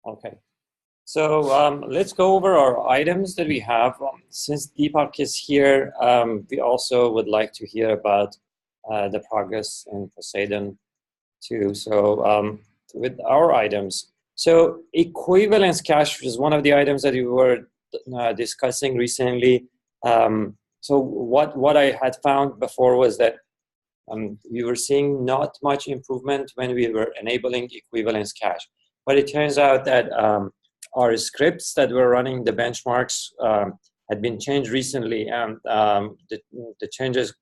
Okay. So let's go over our items that we have. Since Deepak is here, we also would like to hear about the progress in Poseidon too. So with our items, so equivalence cache is one of the items that we were discussing recently. So what I had found before was that we were seeing not much improvement when we were enabling equivalence cache. But it turns out that our scripts that were running the benchmarks had been changed recently, and the changes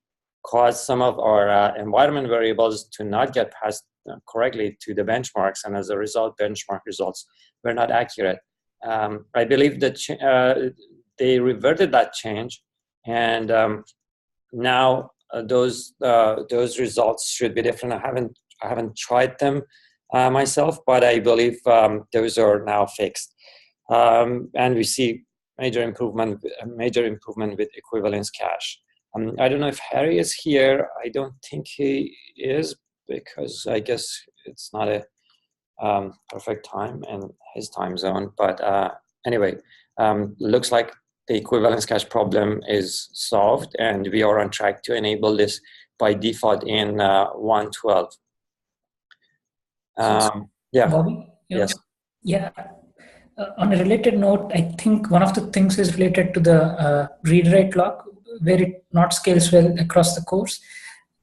caused some of our environment variables to not get passed correctly to the benchmarks, and as a result, benchmark results were not accurate. I believe that they reverted that change, and now those results should be different. I haven't tried them myself, but I believe those are now fixed, and we see major improvement with equivalence cache. I don't know if Harry is here. I don't think he is, because I guess it's not a perfect time in his time zone. But anyway, looks like the equivalence cache problem is solved, and we are on track to enable this by default in 1.12. Yeah. Bobby? Yes. Yeah. On a related note, I think one of the things is related to the read-write lock, where it not scales well across the course.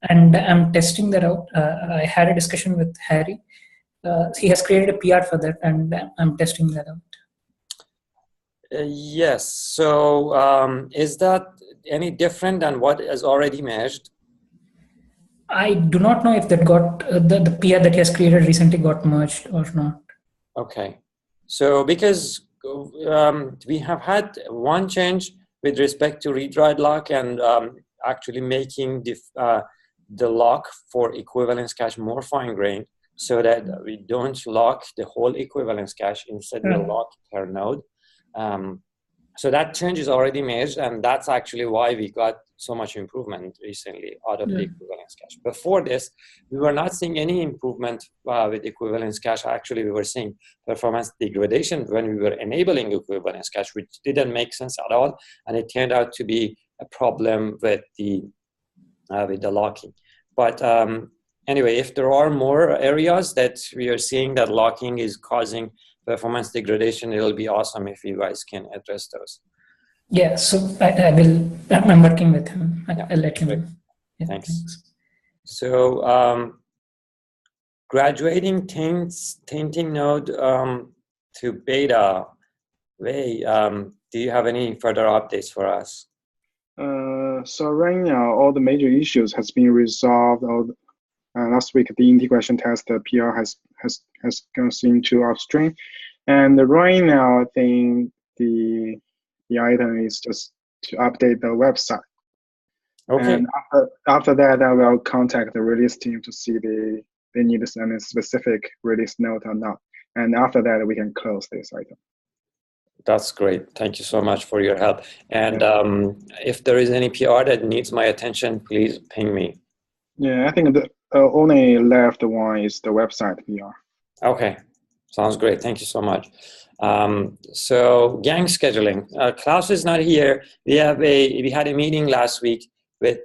And I'm testing that out. I had a discussion with Harry. He has created a PR for that, and I'm testing that out. Yes. So is that any different than what is already merged? I do not know if that got the PR that he has created recently got merged or not. Okay. So because we have had one change with respect to read-write lock, and actually making the lock for equivalence cache more fine-grained, so that we don't lock the whole equivalence cache, instead we lock per node. So that change is already made, and that's actually why we got so much improvement recently out of the equivalence cache. Before this, we were not seeing any improvement with equivalence cache. Actually, we were seeing performance degradation when we were enabling equivalence cache, which didn't make sense at all, and it turned out to be a problem with the locking. But anyway, if there are more areas that we are seeing that locking is causing performance degradation, it'll be awesome if you guys can address those. Yeah, so I'm working with him. I'll let him know. Yeah, thanks. So graduating tainting node to beta. Wei, do you have any further updates for us? So right now, all the major issues has been resolved. Last week, the integration test, the PR has gone into upstream, and right now, I think the item is just to update the website. Okay. And after that, I will contact the release team to see they need any specific release note or not. And after that, we can close this item. That's great. Thank you so much for your help. And if there is any PR that needs my attention, please ping me. Yeah, I think the only left one is the website PR. Okay, sounds great. Thank you so much. So gang scheduling. Klaus is not here. We had a meeting last week with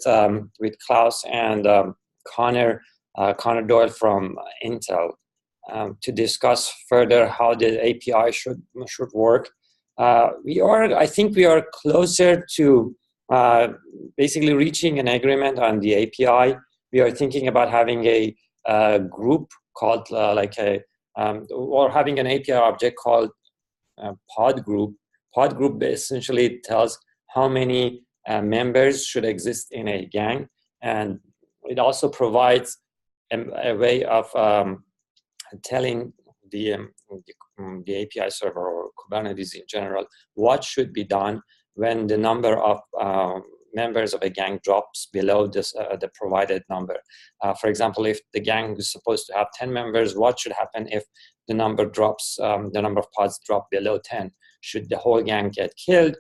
Klaus and Connor Doyle from Intel to discuss further how the API should work. I think we are closer to basically reaching an agreement on the API. We are thinking about having a group called or having an API object called pod group. Pod group essentially tells how many members should exist in a gang, and it also provides a way of telling the API server or Kubernetes in general what should be done when the number of members of a gang drops below the provided number. For example, if the gang is supposed to have 10 members, what should happen if the number drops, the number of pods drop below 10? Should the whole gang get killed?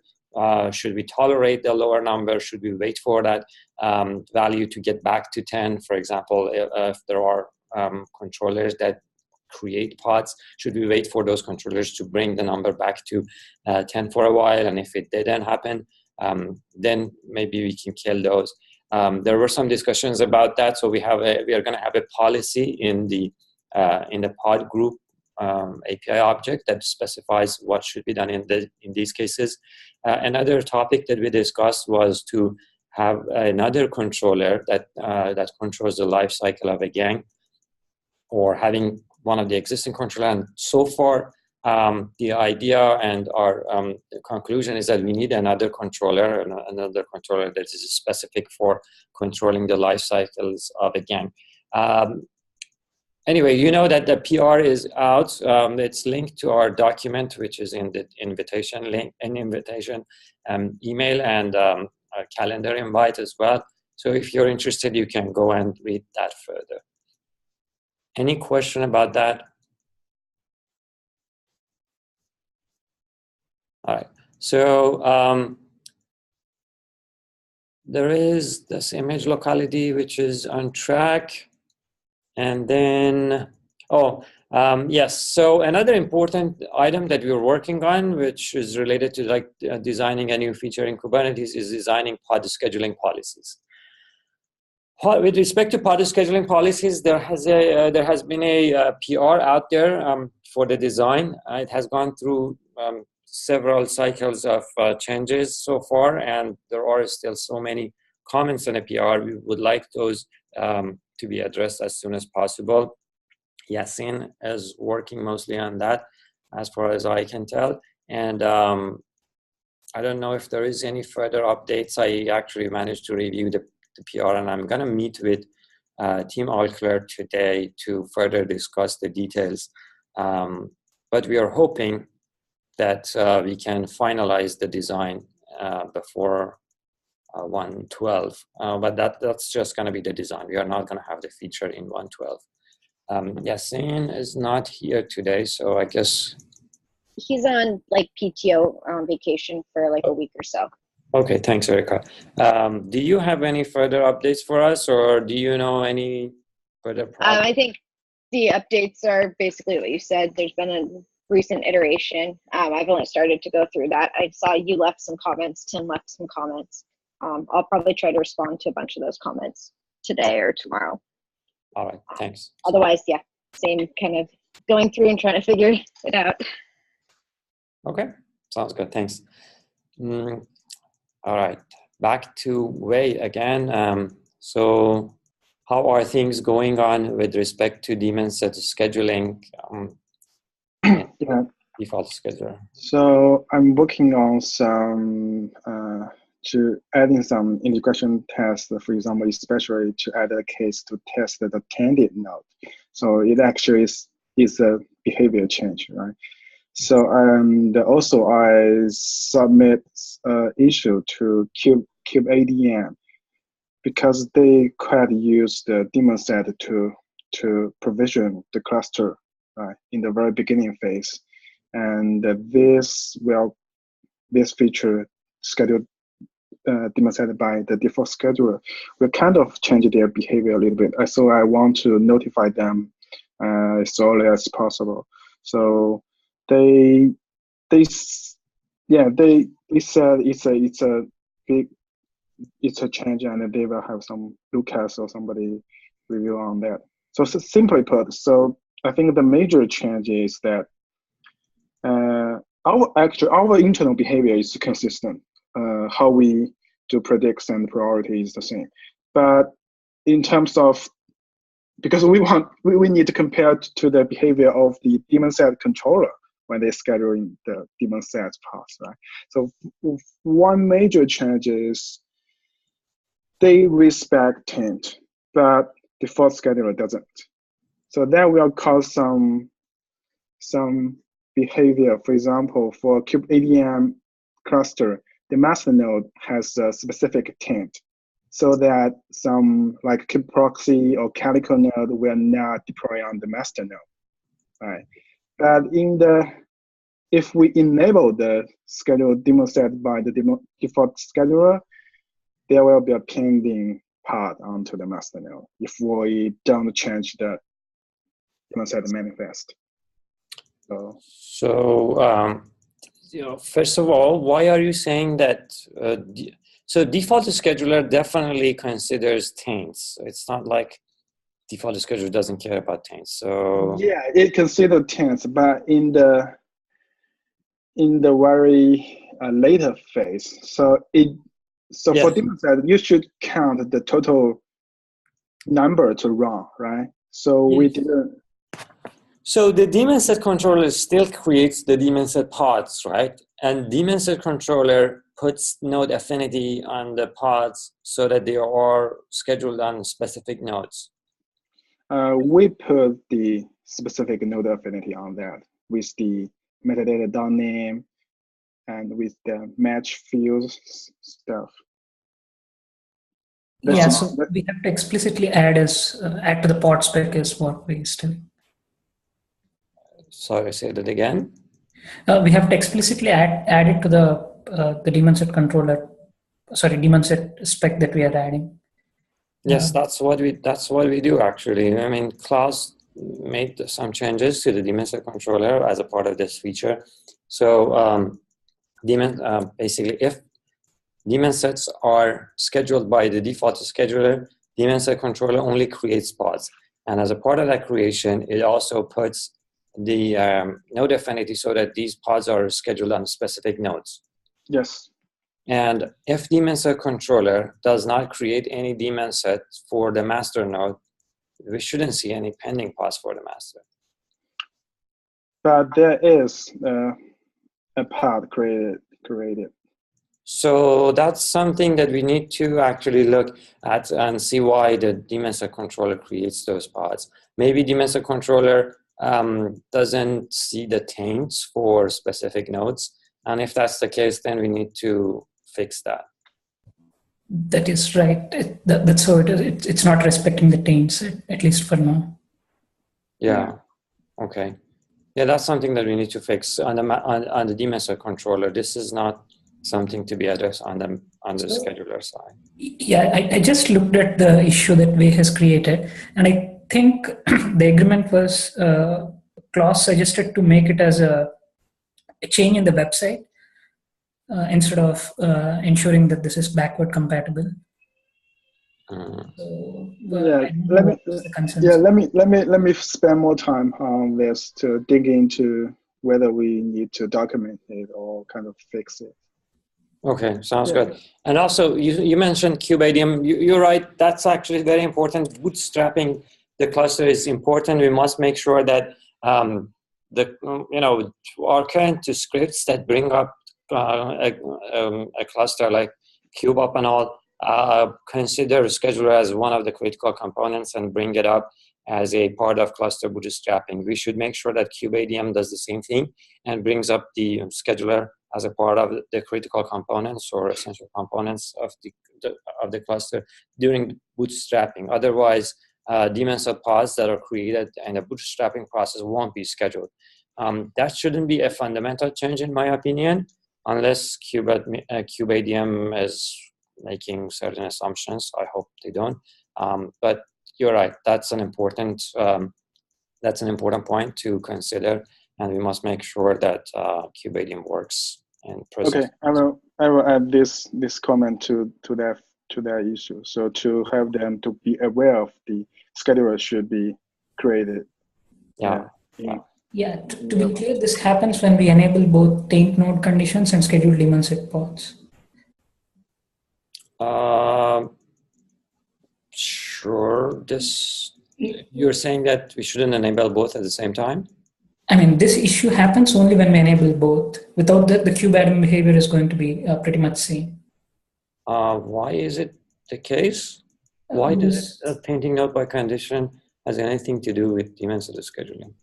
Should we tolerate the lower number? Should we wait for that value to get back to 10? For example, if there are controllers that create pods? Should we wait for those controllers to bring the number back to 10 for a while? And if it didn't happen, then maybe we can kill those. There were some discussions about that. So we are going to have a policy in the pod group API object that specifies what should be done in these cases. Another topic that we discussed was to have another controller that controls the life cycle of a gang, or having one of the existing controllers. And so far, the idea and our conclusion is that we need another controller that is specific for controlling the life cycles of a gang. Anyway, you know that the PR is out. It's linked to our document, which is in the invitation link, an invitation email, and a calendar invite as well. So if you're interested, you can go and read that further. Any question about that? All right. So there is this image locality, which is on track. And then, yes. So another important item that we're working on, which is related to like designing a new feature in Kubernetes, is designing pod scheduling policies. With respect to pod scheduling policies, there has been a PR out there for the design. It has gone through several cycles of changes so far, and there are still so many comments on a PR. We would like those to be addressed as soon as possible. Yasin is working mostly on that, as far as I can tell. And I don't know if there is any further updates. I actually managed to review the PR, and I'm going to meet with Team Allclear today to further discuss the details. But we are hoping that we can finalize the design before 1.12, but that's just going to be the design. We are not going to have the feature in 1.12. Yasin is not here today, so I guess he's on like PTO vacation for like a week or so. Okay, thanks, Erica. Do you have any further updates for us, or do you know any further I think the updates are basically what you said. There's been a recent iteration. I've only started to go through that. I saw you left some comments, Tim left some comments. I'll probably try to respond to a bunch of those comments today or tomorrow. All right, thanks. Otherwise, yeah, same kind of going through and trying to figure it out. Okay, sounds good, thanks. All right, back to Wei again. So how are things going on with respect to daemon set scheduling? Yeah. Default scheduler. So I'm working on some to adding some integration tests, for example, especially to add a case to test the candidate node. So it actually is a behavior change, right? So also I submit issue to kubeadm because they quite use the daemon set to provision the cluster, right, in the very beginning phase. And this feature scheduled daemon set by the default scheduler will kind of change their behavior a little bit. So I want to notify them as early as possible. So they said it's a change, and they will have some Lucas or somebody review on that. So simply put, so I think the major change is that our internal behavior is consistent. How we do predicts and priority is the same, but in terms of, because we need to compare to the behavior of the daemon set controller when they're scheduling the daemon set paths, right? So one major change is they respect tint, but default scheduler doesn't. So that will cause some behavior. For example, for kubeadm cluster, the master node has a specific tint, so that some like kubeproxy or Calico node will not deploy on the master node, right? But if we enable the scheduled daemon set by the default scheduler, there will be a pending part onto the master node if we don't change daemon set manifest. First of all, why are you saying that? So default scheduler definitely considers taints. It's not like default scheduler doesn't care about taints. So yeah, it considers taints, but in the very later phase. So yes. For daemon set, you should count the total number to run, right? So yes. we didn't. So the daemon set controller still creates the daemon set pods, right? And daemon set controller puts node affinity on the pods so that they are scheduled on specific nodes. We put the specific node affinity on that with the metadata name and with the match fields stuff. So we have to explicitly add to the pod spec is what we still. Sorry, say that again. We have to explicitly add it to the daemon set controller. Sorry, daemon set spec that we are adding. Yes, that's what we do actually. I mean, Klaus made some changes to the daemon set controller as a part of this feature. So basically, if daemon sets are scheduled by the default scheduler, daemon set controller only creates pods, and as a part of that creation, it also puts the node affinity so that these pods are scheduled on specific nodes. Yes. And if daemon set controller does not create any daemon set for the master node, we shouldn't see any pending pods for the master. But there is a pod created. So that's something that we need to actually look at and see why the daemon set controller creates those pods. Maybe daemon set controller doesn't see the taints for specific nodes. And if that's the case, then we need to fix that. That is right. That's how it is. It's not respecting the taints, at least for now. Yeah. Okay. Yeah, that's something that we need to fix on the daemon set controller. This is not something to be addressed on the scheduler side. Yeah, I just looked at the issue that Wei has created, and I think the agreement was Klaus suggested to make it as a change in the website instead of ensuring that this is backward compatible. So, let me spend more time on this to dig into whether we need to document it or kind of fix it. Okay, sounds good. And also, you mentioned KubeADM. You're right. That's actually very important. Bootstrapping the cluster is important. We must make sure that our current scripts that bring up a cluster like KubeUp and all consider scheduler as one of the critical components and bring it up as a part of cluster bootstrapping. We should make sure that KubeADM does the same thing and brings up the scheduler as a part of the critical components or essential components of the cluster during bootstrapping. Otherwise, daemon set pods that are created in the bootstrapping process won't be scheduled. That shouldn't be a fundamental change, in my opinion, unless KubeADM is making certain assumptions. I hope they don't. But you're right. That's an important point to consider, and we must make sure that KubeADM works in process. Okay, I will add this comment to that issue. So to have them to be aware of the scheduler should be created. To be clear, this happens when we enable both taint node conditions and schedule daemon set pods. Sure. You're saying that we shouldn't enable both at the same time? I mean, this issue happens only when we enable both. Without that, the KubeADM behavior is going to be pretty much same. Why is it the case? Why does tainting node by condition has anything to do with daemon set scheduling?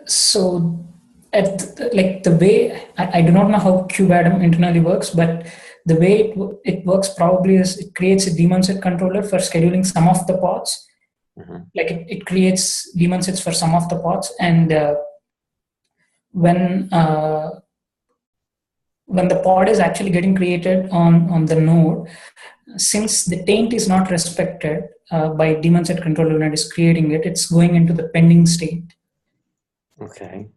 So, the way I do not know how KubeADM internally works, but the way it works probably is it creates a daemon set controller for scheduling some of the pods. Mm-hmm. Like it creates daemon sets for some of the pods, and when the pod is actually getting created on the node, since the taint is not respected, by daemon set controller when it is creating it, it's going into the pending state. Okay.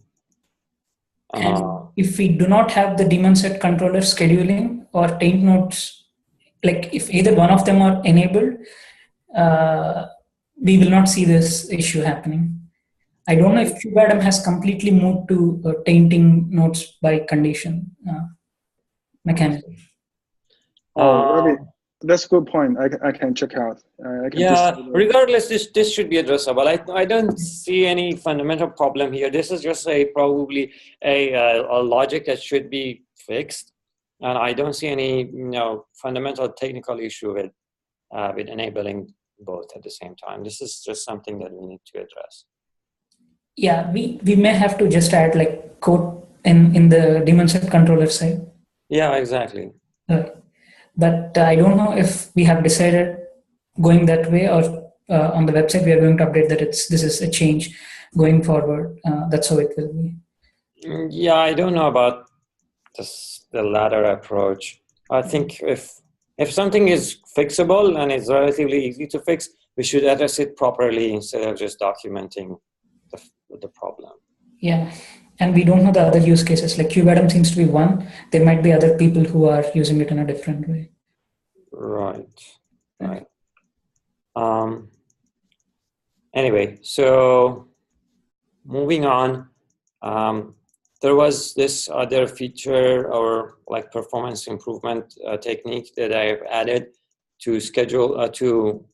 And if we do not have the daemon set controller scheduling or taint nodes, like if either one of them are enabled, we will not see this issue happening. I don't know if Kubernetes has completely moved to tainting nodes by condition mechanism. Ravi, that's a good point. I can check out. Yeah, regardless, this should be addressable. I don't see any fundamental problem here. This is just probably a logic that should be fixed, and I don't see any fundamental technical issue with enabling both at the same time. This is just something that we need to address. Yeah, we may have to just add like code in the daemon set controller side. Yeah, exactly. But I don't know if we have decided going that way, or on the website we are going to update that this is a change going forward. That's how it will be. Yeah, I don't know about the latter approach. I think if something is fixable and it's relatively easy to fix, we should address it properly instead of just documenting the problem. Yeah, and we don't know the other use cases. Like Kubernetes seems to be one. There might be other people who are using it in a different way. Right. Anyway, so moving on, there was this other feature or like performance improvement technique that I have added to schedule to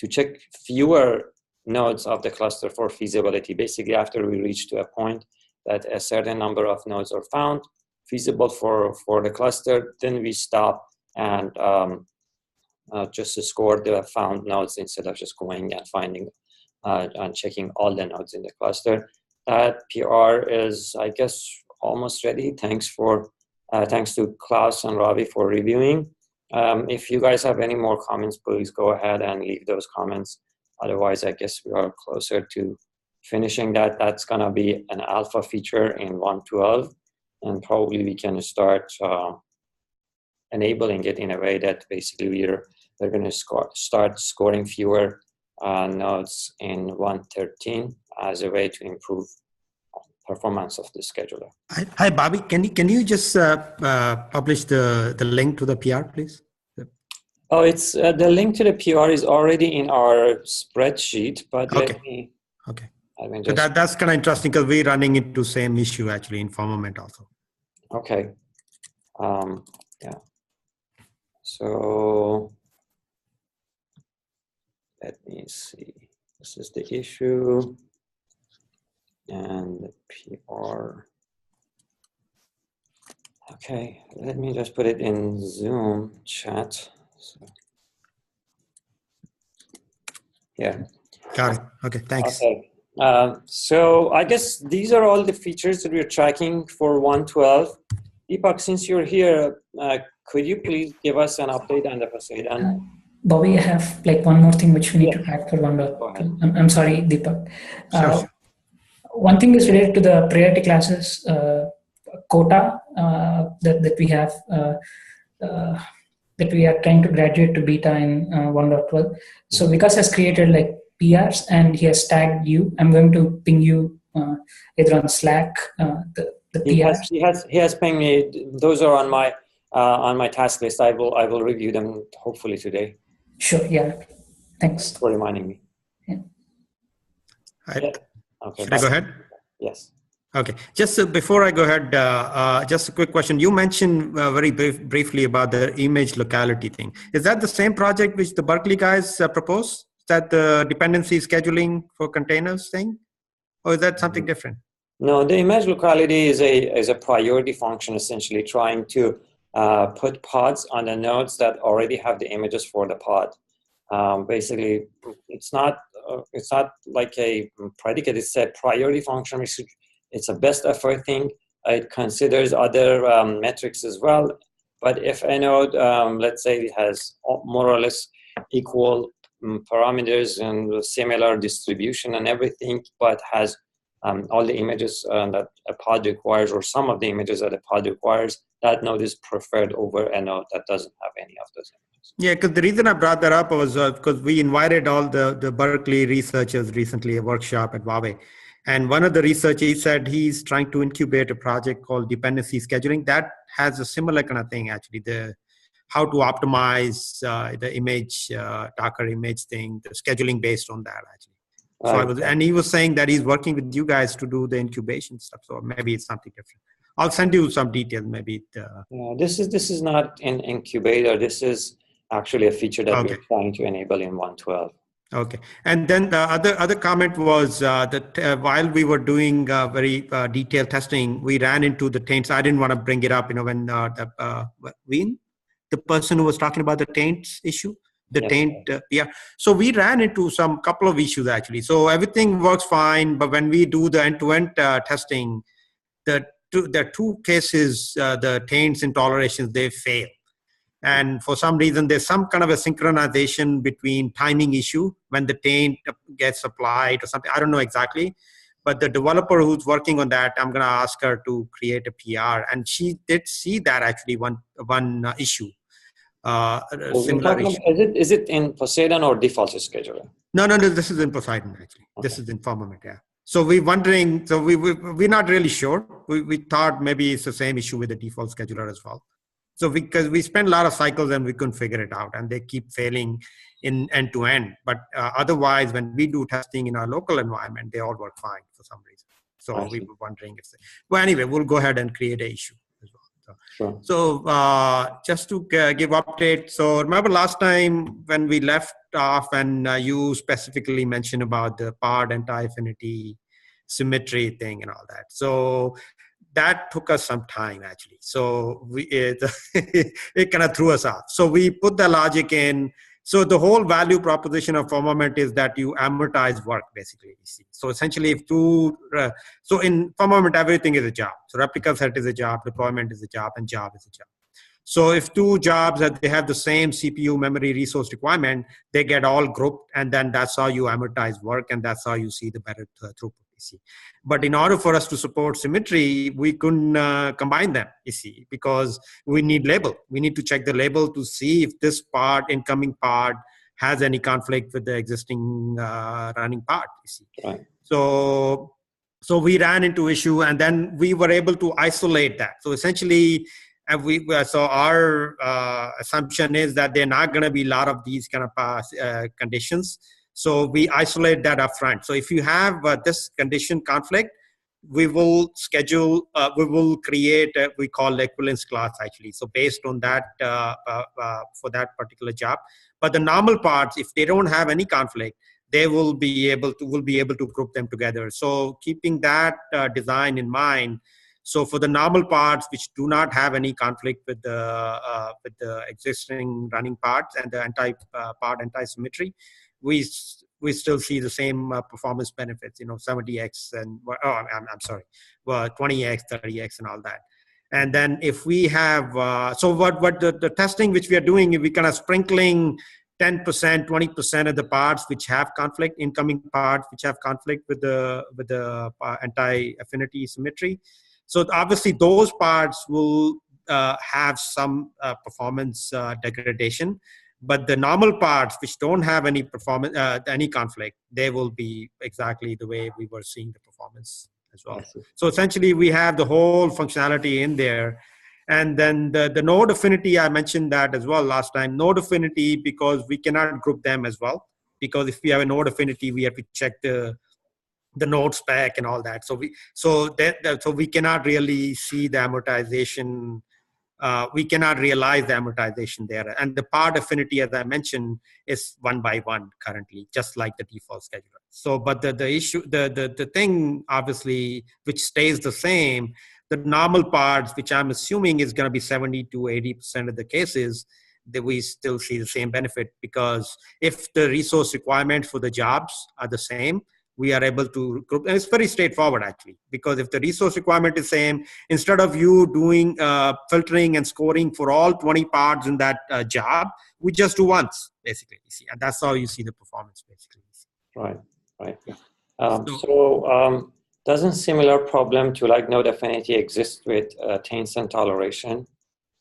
check fewer nodes of the cluster for feasibility. Basically, after we reach to a point that a certain number of nodes are found feasible for the cluster, then we stop and just score the found nodes instead of just going and finding and checking all the nodes in the cluster. That PR is, I guess, almost ready. Thanks to Klaus and Ravi for reviewing. If you guys have any more comments, please go ahead and leave those comments. Otherwise, I guess we are closer to finishing that. That's going to be an alpha feature in 1.12, and probably we can start enabling it in a way that basically we're going to start scoring fewer nodes in 1.13 as a way to improve performance of the scheduler. Hi, Bobby. Can you just publish the link to the PR, please? Oh, it's the link to the PR is already in our spreadsheet, but okay. Let me. Okay. So that's kind of interesting because we're running into same issue actually in Firmament also. Okay. Yeah. So let me see. This is the issue and the PR. Okay, let me just put it in Zoom chat. So, yeah. Got it. Okay, thanks. Okay. So I guess these are all the features that we're tracking for 1.12. Deepak, since you're here, could you please give us an update on the Poseidon? Bobby, I have like one more thing which we need to add for 1.12. I'm sorry, Deepak. Sure. One thing is related to the priority classes quota that we have, that we are trying to graduate to beta in 1.12. So Vikas has created like PRs and he has tagged you. I'm going to ping you either on Slack, the PRs. He has pinged me. Those are on my task list. I will review them hopefully today. Sure. Yeah. Thanks for reminding me. Yeah. Yeah. Okay. Should I go ahead? Yes. Okay. Just before I go ahead, just a quick question. You mentioned very briefly about the image locality thing. Is that the same project which the Berkeley guys proposed? Is that the dependency scheduling for containers thing? Or is that something different? No, the image locality is a priority function, essentially trying to put pods on the nodes that already have the images for the pod. Basically, it's not like a predicate. It's a priority function. It's a best effort thing. It considers other metrics as well. But if a node, let's say, it has more or less equal parameters and similar distribution and everything, but has all the images that a pod requires, or some of the images that a pod requires, that node is preferred over a node that doesn't have any of those images. Yeah, because the reason I brought that up was because we invited all the Berkeley researchers recently, a workshop at Huawei. And one of the researchers said he's trying to incubate a project called dependency scheduling that has a similar kind of thing, actually, the how to optimize the image, Docker image thing, the scheduling based on that, actually. So and he was saying that he's working with you guys to do the incubation stuff. So maybe it's something different. I'll send you some details. Maybe. This is not an incubator. This is actually a feature that we're trying to enable in 112. Okay, and then the other comment was that while we were doing very detailed testing, we ran into the taints. I didn't want to bring it up, when the person who was talking about the taints issue. The taint, So we ran into some couple of issues actually. So everything works fine, but when we do the end-to-end testing, there are two cases, the taints and tolerations, they fail. And for some reason, there's some kind of a synchronization between timing issue when the taint gets applied or something. I don't know exactly, but the developer who's working on that, I'm going to ask her to create a PR, and she did see that actually one issue. Similar issue. Is it in Poseidon or default scheduler? No, this is in Poseidon actually. Okay. This is in Firmament, yeah. So we're wondering, so we're not really sure. We thought maybe it's the same issue with the default scheduler as well. So because we spent a lot of cycles and we couldn't figure it out, and they keep failing in end to end. But otherwise, when we do testing in our local environment, they all work fine for some reason. So we were wondering if well, anyway, we'll go ahead and create an issue. So just to give update. So remember last time when we left off and you specifically mentioned about the pod anti-affinity symmetry thing and all that. So that took us some time actually. So it kind of threw us off. So we put the logic in. So the whole value proposition of Firmament is that you amortize work, basically. So essentially, so in Firmament, everything is a job. So replica set is a job, deployment is a job, and job is a job. So if two jobs that they have the same CPU memory resource requirement, they get all grouped, and then that's how you amortize work, and that's how you see the better throughput. But in order for us to support symmetry, we couldn't combine them, because we need label. We need to check the label to see if this incoming part, has any conflict with the existing running part, Right. So we ran into issue, and then we were able to isolate that. So essentially, so our assumption is that there are not going to be a lot of these kind of conditions. So we isolate that up front. So if you have this condition conflict, we will schedule, we will create, we call equivalence class actually. So based on that, for that particular job. But the normal parts, if they don't have any conflict, they will be able to group them together. So keeping that design in mind, so for the normal parts which do not have any conflict with the existing running parts and the anti-symmetry, we still see the same performance benefits, 70x and I'm sorry, 20x, 30x, and all that. And then if we have so what the testing which we are doing, we kind of sprinkling 10%, 20% of the parts which have conflict, incoming parts which have conflict with the anti-affinity symmetry. So obviously those parts will have some performance degradation. But the normal parts which don't have any performance, any conflict, they will be exactly the way we were seeing the performance as well. So essentially, we have the whole functionality in there. And then the node affinity, I mentioned that as well last time. Node affinity, because we cannot group them as well. Because if we have a node affinity, we have to check the node spec and all that. So we cannot really see the amortization. We cannot realize the amortization there. And the part affinity, as I mentioned, is 1 by 1 currently, just like the default scheduler. So, but the issue, the thing, obviously, which stays the same, the normal parts, which I'm assuming is going to be 70 to 80% of the cases, that we still see the same benefit, because if the resource requirements for the jobs are the same, we are able to group. And it's very straightforward actually, because if the resource requirement is same, instead of you doing filtering and scoring for all 20 parts in that job, we just do once basically, and that's how you see the performance basically. Right. doesn't similar problem to like node affinity exist with taints and toleration?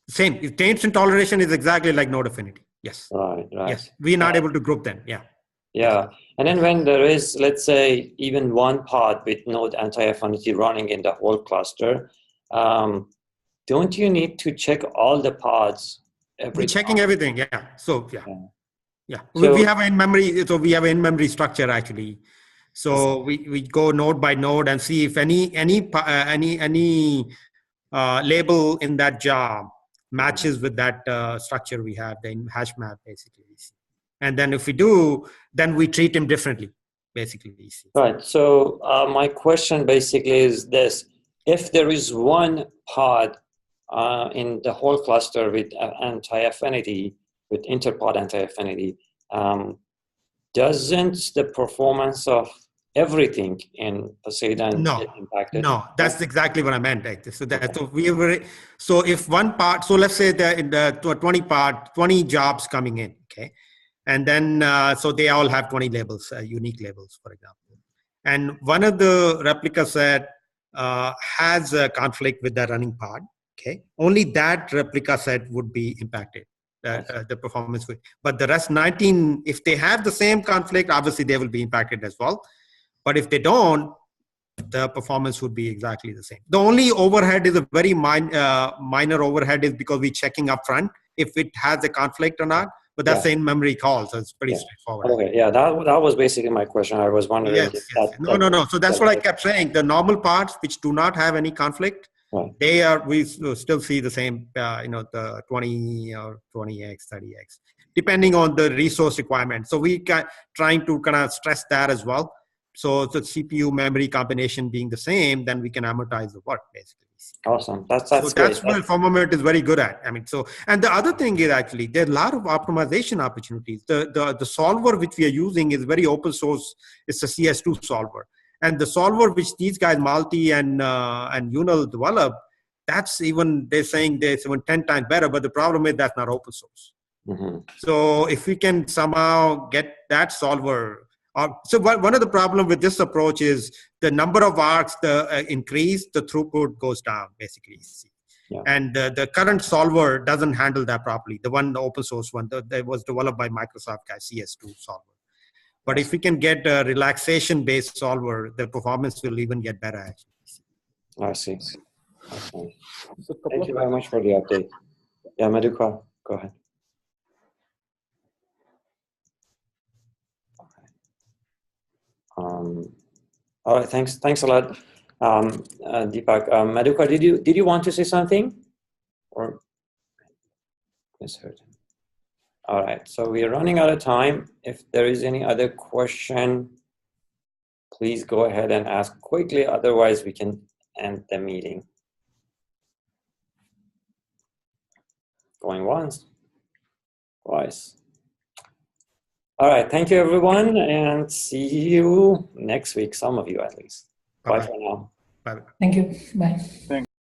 Same. Taints and toleration is exactly like node affinity. Yes. Right. Yes. We're not able to group them. Yeah. Yeah. And then when there is, let's say, even one pod with node anti-affinity running in the whole cluster, don't you need to check all the pods every We're checking time? everything. Yeah. So yeah. So, we have an in-memory. So we have an in-memory structure actually. So we go node by node and see if any label in that job matches with that structure we have, the hash map basically. And then if we do, then we treat them differently, basically. right. So my question basically is this: if there is one pod in the whole cluster with anti-affinity, with interpod anti-affinity, doesn't the performance of everything in Poseidon get impacted? No, that's exactly what I meant. So if one part, so let's say in the 20 jobs coming in, okay, and then so they all have 20 labels, unique labels, for example, and one of the replica set has a conflict with the running pod, okay, only that replica set would be impacted. The performance would, but the rest 19, if they have the same conflict, obviously they will be impacted as well. But if they don't, the performance would be exactly the same. The only overhead is a very minor overhead is because we're checking up front if it has a conflict or not. But that's the in-memory call, so it's pretty straightforward. Okay, yeah, that was basically my question. I was wondering. Yes. No. So that's what I kept saying. The normal parts which do not have any conflict, we still see the same, the 20 or 20x, 30x, depending on the resource requirement. So we trying to kind of stress that as well. So the CPU memory combination being the same, then we can amortize the work basically. Awesome. That's what Firmament is very good at. I mean, and the other thing is actually there are a lot of optimization opportunities. The solver which we are using is very open source. It's a CS2 solver, and the solver which these guys Malti and Unal develop, that's even they're saying it's even 10 times better. But the problem is that's not open source. Mm-hmm. So if we can somehow get that solver. So one of the problems with this approach is the number of arcs increase, the throughput goes down, basically. Yeah. And the current solver doesn't handle that properly. The open source one that was developed by Microsoft guys, CS2 solver. But if we can get a relaxation-based solver, the performance will even get better, actually. I see. Okay. Thank you very much for the update. Yeah, Madhukar, go ahead. All right, thanks a lot, Deepak. Madhukar, did you want to say something, or misheard? All right, so we are running out of time. If there is any other question, please go ahead and ask quickly. Otherwise, we can end the meeting. Going once, twice. All right, thank you, everyone, and see you next week, some of you at least. Bye for now. Thank you. Bye. Thanks.